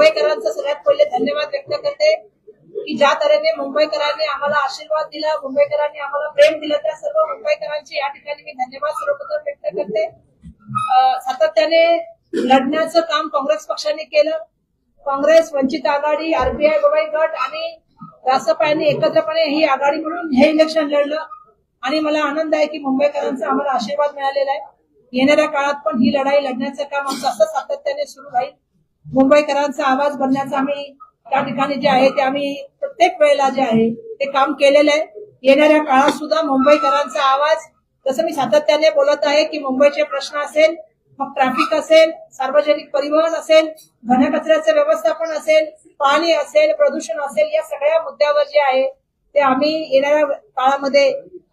मुंबईकरांचा सगळ्यात पहिले धन्यवाद व्यक्त करते की ज्या तऱ्हेने मुंबईकरांनी आम्हाला आशीर्वाद दिला, मुंबईकरांनी आम्हाला प्रेम दिलं, त्या सर्व मुंबईकरांचे या ठिकाणी मी धन्यवाद सर्वप्रथम व्यक्त करते। सातत्याने लढण्याचं काम काँग्रेस पक्षाने केलं। काँग्रेस, वंचित आघाडी, आरपीआय गवई गट आणि रासप यांनी एकत्रपणे ही आघाडी म्हणून हे इलेक्शन लढलं आणि मला आनंद आहे की मुंबईकरांचा आम्हाला आशीर्वाद मिळालेला आहे। येणाऱ्या काळात पण ही लढाई लढण्याचं काम आमचं असं सातत्याने सुरू राहील। मुंबईकरांचा आवाज बनण्याचं आम्ही त्या ठिकाणी जे आहे ते आम्ही प्रत्येक वेळेला जे आहे ते काम केलेलं आहे। येणाऱ्या काळात सुद्धा मुंबईकरांचा आवाज, जसं मी सातत्याने बोलत आहे की मुंबईचे प्रश्न असेल, मग ट्रॅफिक असेल, सार्वजनिक परिवहन असेल, घनकचऱ्याचं व्यवस्थापन असेल, पाणी असेल, प्रदूषण असेल, या सगळ्या मुद्द्यावर जे आहे ते आम्ही येणाऱ्या काळामध्ये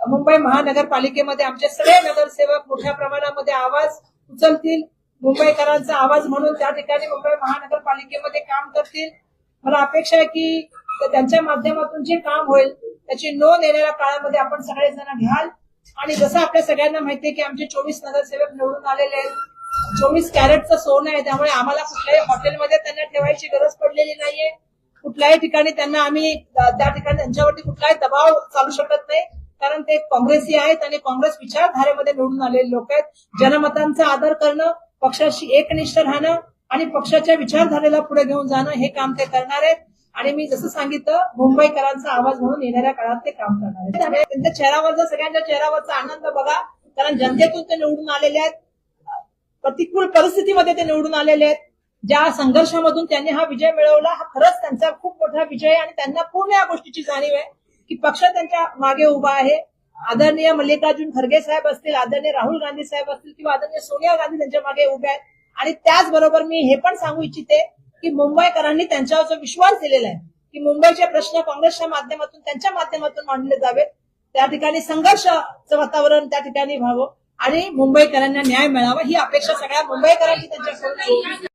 मुंबई महानगरपालिकेमध्ये आमचे सगळे नगरसेवक मोठ्या प्रमाणामध्ये आवाज उचलतील, मुंबईकरांचा आवाज म्हणून त्या ठिकाणी मुंबई महानगरपालिकेमध्ये काम करतील। मला अपेक्षा आहे की त्यांच्या माध्यमातून जे काम होईल त्याची नोंद येणाऱ्या काळामध्ये आपण सगळेजण घ्याल। आणि जसं आपल्या सगळ्यांना माहिती आहे की आमचे 24 नगरसेवक निवडून आलेले आहेत, 24 कॅरेटचं सोनं आहे, त्यामुळे आम्हाला कुठल्याही हॉटेलमध्ये त्यांना ठेवायची गरज पडलेली नाहीये। कुठल्याही ठिकाणी त्यांना आम्ही त्या ठिकाणी त्यांच्यावरती कुठलाही दबाव चालू शकत नाही, कारण ते काँग्रेसी आहेत आणि काँग्रेस विचारधारेमध्ये निवडून आलेले लोक आहेत। जनमतांचा आदर करणं, पक्षाशी एकनिष्ठ राहणं आणि पक्षाच्या विचारधारेला पुढे घेऊन जाणं हे काम ते करणार आहेत। आणि मी जसं सांगितलं, मुंबईकरांचा आवाज म्हणून येणाऱ्या काळात ते काम करणार आहेत। त्यांच्या चेहऱ्यावरचा, सगळ्यांच्या चेहऱ्यावरचा आनंद बघा, कारण जनतेतून ते निवडून आलेले आहेत, प्रतिकूल परिस्थितीमध्ये ते निवडून आलेले आहेत। ज्या संघर्षामधून त्यांनी हा विजय मिळवला, हा खरंच त्यांचा खूप मोठा विजय आहे आणि त्यांना पूर्ण या गोष्टीची जाणीव आहे की पक्ष त्यांच्या मागे उभा आहे। आदरणीय मल्लिकार्जुन खरगे साहेब असतील, आदरणीय राहुल गांधी साहेब असतील किंवा आदरणीय सोनिया गांधी त्यांच्या मागे उभे आहेत। आणि त्याचबरोबर मी हे पण सांगू इच्छिते की मुंबईकरांनी त्यांच्यावर जो विश्वास दिलेला आहे की मुंबईचे प्रश्न काँग्रेसच्या माध्यमातून, त्यांच्या माध्यमातून मांडले जावेत, त्या ठिकाणी संघर्षाचं वातावरण त्या ठिकाणी व्हावं आणि मुंबईकरांना न्याय मिळावा, ही अपेक्षा सगळ्या मुंबईकरांची त्यांच्याकडून